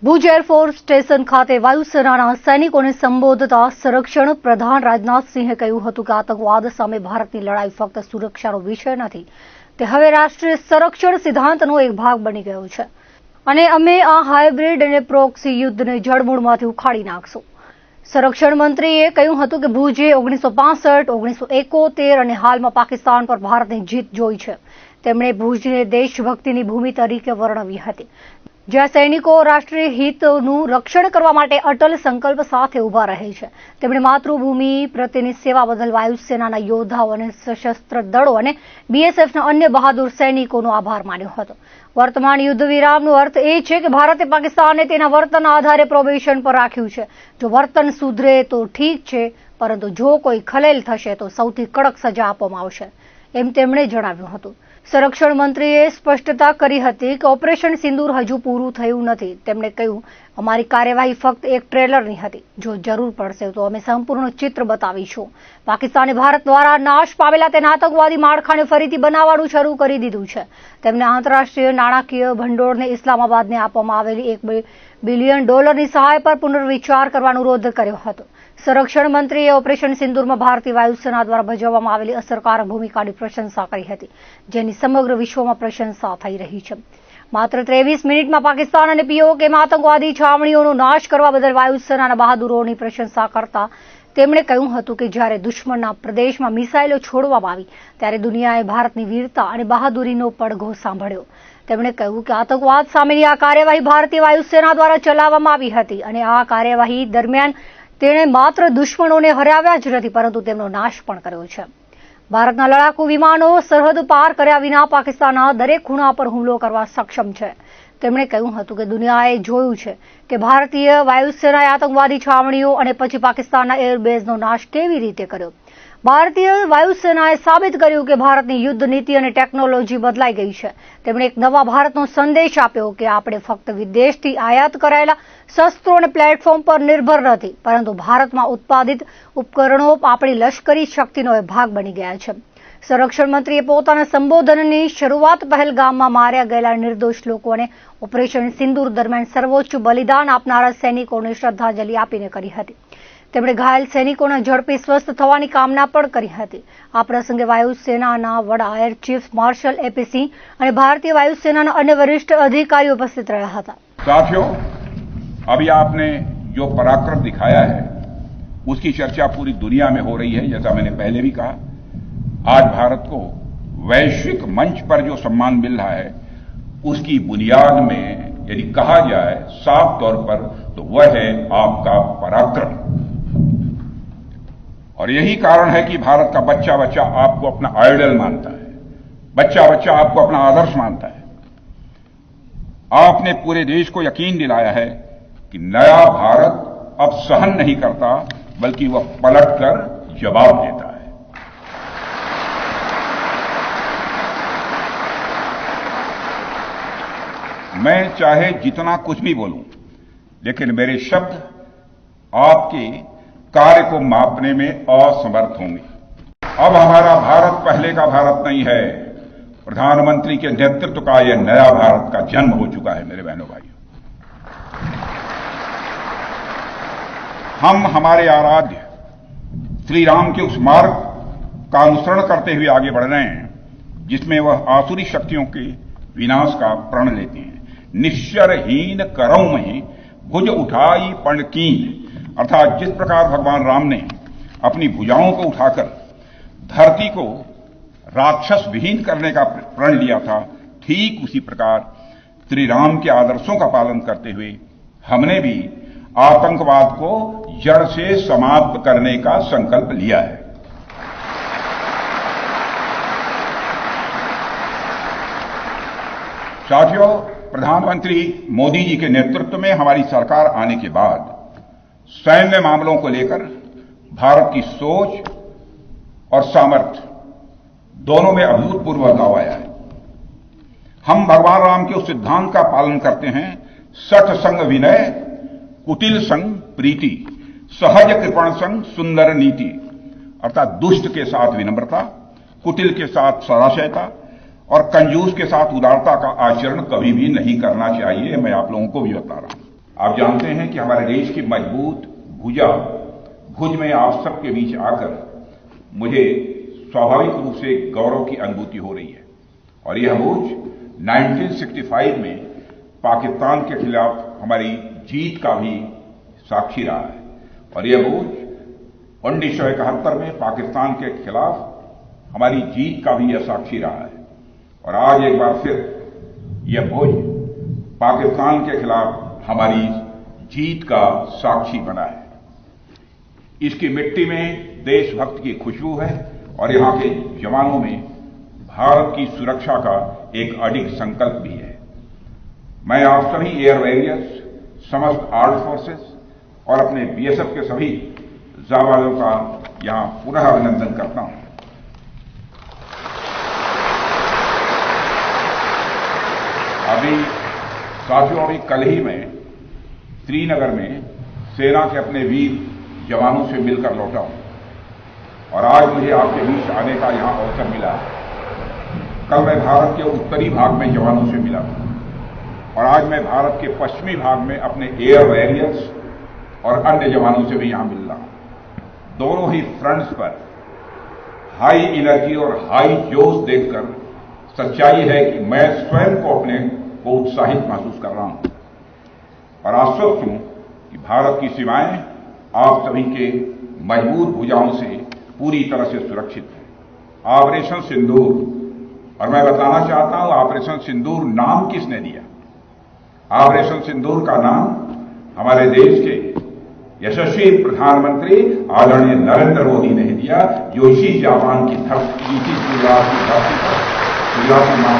Bhuj air force station ખાતે વાયુસેનાના સૈનિકોને સંબોધતા સંરક્ષણ પ્રધાન રાજનાથસિંહે કહ્યું હતું કે આતંકવાદ સામે ભારતની લડાઈ ફક્ત સુરક્ષાનો વિષય નથી, તે હવે રાષ્ટ્રીય સંરક્ષણ સિદ્ધાંતનો એક ભાગ બની ગયો છે અને અમે આ હાઇબ્રિડ અને પ્રોક્સી યુદ્ધને જડમૂળમાંથી ઉખાડી નાખશું. સંરક્ષણ મંત્રીએ કહ્યું હતું કે ભુજે 1965, 1971 અને હાલમાં પાકિસ્તાન પર ભારતની જીત જોઈ છે. તેમણે ભુજને દેશભક્તિની ભૂમિ તરીકે વર્ણવી હતી, જ્યાં સૈનિકો રાષ્ટ્રીય હિતોનું રક્ષણ કરવા માટે અટલ સંકલ્પ સાથે ઉભા રહે છે. તેમણે માતૃભૂમિ પ્રત્યેની સેવા બદલ વાયુસેનાના યોદ્ધાઓ અને સશસ્ત્ર દળો અને બીએસએફના અન્ય બહાદુર સૈનિકોનો આભાર માન્યો હતો. વર્તમાન યુદ્ધ વિરામનો અર્થ એ છે કે ભારતે પાકિસ્તાનને તેના વર્તનના આધારે પ્રોબેશન પર રાખ્યું છે. જો વર્તન સુધરે તો ઠીક છે, પરંતુ જો કોઈ ખલેલ થશે તો સૌથી કડક સજા આપવામાં આવશે, એમ તેમણે જણાવ્યું હતું. સંરક્ષણ મંત્રીએ સ્પષ્ટતા કરી હતી કે ઓપરેશન સિંદૂર હજુ પૂરું થયું નથી. તેમણે કહ્યું, અમારી કાર્યવાહી ફક્ત એક ટ્રેલરની હતી. જો જરૂર પડશે તો અમે સંપૂર્ણ ચિત્ર બતાવીશું. પાકિસ્તાને ભારત દ્વારા નાશ પામેલા તેના આતંકવાદી માળખાને ફરીથી બનાવવાનું શરૂ કરી દીધું છે. તેમણે આંતરરાષ્ટ્રીય નાણાકીય ભંડોળને ઇસ્લામાબાદને આપવામાં આવેલી $1 બિલિયન સહાય પર પુનર્વિચાર કરવાનો અનુરોધ કર્યો હતો. સંરક્ષણ મંત્રીએ ઓપરેશન સિંદૂરમાં ભારતીય વાયુસેના દ્વારા ભજવવામાં આવેલી અસરકારક ભૂમિકાની પ્રશંસા કરી હતી, જેની સમગ્ર વિશ્વમાં પ્રશંસા થઈ રહી છે. માત્ર 23 મિનિટમાં પાકિસ્તાન અને પીઓકેમાં આતંકવાદી છાવણીઓનો નાશ કરવા બદલ વાયુસેનાના બહાદુરોની પ્રશંસા કરતા તેમણે કહ્યું હતું કે જ્યારે દુશ્મનના પ્રદેશમાં મિસાઇલો છોડવામાં આવી ત્યારે દુનિયાએ ભારતની વીરતા અને બહાદુરીનો પડઘો સાંભળ્યો. તેમણે કહ્યું કે આતંકવાદ સામેની આ કાર્યવાહી ભારતીય વાયુસેના દ્વારા ચલાવવામાં આવી હતી અને આ કાર્યવાહી દરમિયાન તેણે માત્ર દુશ્મનોને હરાવ્યા જ નથી, પરંતુ તેમનો નાશ પણ કર્યો છે. ભારતના લડાકુ વિમાનો સરહદ પાર કર્યા વિના પાકિસ્તાનના દરેક ખૂણા પર હુમલો કરવા સક્ષમ છે. તેમણે કહ્યું હતું કે દુનિયાએ જોયું છે કે ભારતીય વાયુસેનાએ આતંકવાદી છાવણીઓ અને પછી પાકિસ્તાનના એરબેઝનો નાશ કેવી રીતે કર્યો. ભારતીય વાયુસેનાએ સાબિત કર્યું કે ભારતની યુદ્ધ નીતિ અને ટેકનોલોજી બદલાઈ ગઈ છે. તેમણે એક નવા ભારતનો સંદેશ આપ્યો કે આપણે ફક્ત વિદેશથી આયાત કરાયેલા શસ્ત્રો અને પ્લેટફોર્મ પર નિર્ભર નથી, પરંતુ ભારતમાં ઉત્પાદિત ઉપકરણો આપણી લશ્કરી શક્તિનો એક ભાગ બની ગયા છે. સંરક્ષણ મંત્રીએ પોતાના સંબોધનની શરૂઆત પહેલગામમાં માર્યા ગયેલા નિર્દોષ લોકો અને ઓપરેશન સિંદૂર દરમિયાન સર્વોચ્ચ બલિદાન આપનારા સૈનિકોને શ્રદ્ધાંજલિ આપીને કરી હતી. તેમણે ઘાયલ સૈનિકોના ઝડપી સ્વસ્થ થવાની કામના પણ કરી હતી. આ પ્રસંગે વાયુસેનાના વડા એર ચીફ માર્શલ AP સિંહ અને ભારતીય વાયુસેનાના અન્ય વરિષ્ઠ अधिकारियों उपस्थित રહ્યા હતા. साथियों, अभी आपने जो पराक्रम दिखाया है उसकी चर्चा पूरी दुनिया में हो रही है. जैसा मैंने पहले भी कहा, आज भारत को वैश्विक मंच पर जो सम्मान मिल रहा है उसकी बुनियाद में यदि कहा जाए साफ तौर पर तो वह है आपका पराक्रम. और यही कारण है कि भारत का बच्चा बच्चा आपको अपना आइडल मानता है, बच्चा बच्चा आपको अपना आदर्श मानता है. आपने पूरे देश को यकीन दिलाया है कि नया भारत अब सहन नहीं करता, बल्कि वह पलटकर जवाब देता है. मैं चाहे जितना कुछ भी बोलूं, लेकिन मेरे शब्द आपके कार्य को मापने में असमर्थ होंगे. अब हमारा भारत पहले का भारत नहीं है. प्रधानमंत्री के नेतृत्व का यह नया भारत का जन्म हो चुका है. मेरे बहनों भाइयों, हम हमारे आराध्य श्री राम के उस मार्ग का अनुसरण करते हुए आगे बढ़ रहे हैं जिसमें वह आसुरी शक्तियों के विनाश का प्रण लेते हैं. निश्चरहीन करौ में भुज उठाई पण कीन, अर्थात जिस प्रकार भगवान राम ने अपनी भुजाओं को उठाकर धरती को राक्षस विहीन करने का प्रण लिया था, ठीक उसी प्रकार श्री राम के आदर्शों का पालन करते हुए हमने भी आतंकवाद को जड़ से समाप्त करने का संकल्प लिया है. साथियों, प्रधानमंत्री मोदी जी के नेतृत्व में हमारी सरकार आने के बाद सैन्य मामलों को लेकर भारत की सोच और सामर्थ्य दोनों में अभूतपूर्व बदलाव आया है. हम भगवान राम के उस सिद्धांत का पालन करते हैं, सठ संग विनय, कुटिल संग प्रीति, सहज कृपण संग सुंदर नीति. अर्थात दुष्ट के साथ विनम्रता, कुटिल के साथ सदाशयता और कंजूस के साथ उदारता का आचरण कभी भी नहीं करना चाहिए. मैं आप लोगों को भी बता रहा हूं. आप जानते हैं कि हमारे देश की मजबूत भुज में आप सबके बीच आकर मुझे स्वाभाविक रूप से गौरव की अनुभूति हो रही है। और यह भुज 1965 में पाकिस्तान के खिलाफ हमारी जीत का भी साक्षी रहा है, और यह भुज 1971 में पाकिस्तान के खिलाफ हमारी जीत का भी यह साक्षी रहा है। और आज एक बार फिर यह भुज पाकिस्तान के खिलाफ हमारी जीत का साक्षी बना है। इसकी मिट्टी में देशभक्त की खुशबू है और यहां के जवानों में भारत की सुरक्षा का एक अडिग संकल्प भी है। मैं आप सभी एयर वॉरियर्स, समस्त आर्म्ड फोर्सेस और अपने बीएसएफ के सभी जाबाजों का यहां पुनः अभिनंदन करता हूं। अभी कल ही में श्रीनगर में सेना के अपने वीर जवानों से मिलकर लौटा हूं और आज मुझे आपके बीच आने का यहां अवसर मिला है। कल मैं भारत के उत्तरी भाग में जवानों से मिला और आज मैं भारत के पश्चिमी भाग में अपने एयर वॉरियर्स और अन्य जवानों से भी यहां मिल रहा हूं। दोनों ही फ्रंट्स पर हाई एनर्जी और हाई जोश देखकर सच्चाई है कि मैं स्वयं को अपने को उत्साहित महसूस कर रहा हूं और आश्वस्त हूं कि भारत की सीमाएं आप सभी के मजबूत भुजाओं से पूरी तरह से सुरक्षित है। ऑपरेशन सिंदूर, और मैं बताना चाहता हूं ऑपरेशन सिंदूर नाम किसने दिया? ऑपरेशन सिंदूर का नाम हमारे देश के यशस्वी प्रधानमंत्री आदरणीय नरेंद्र मोदी ने दिया, जो इसी जापान की धरती, इसी गुजरात की धरती पर गुजराती नाम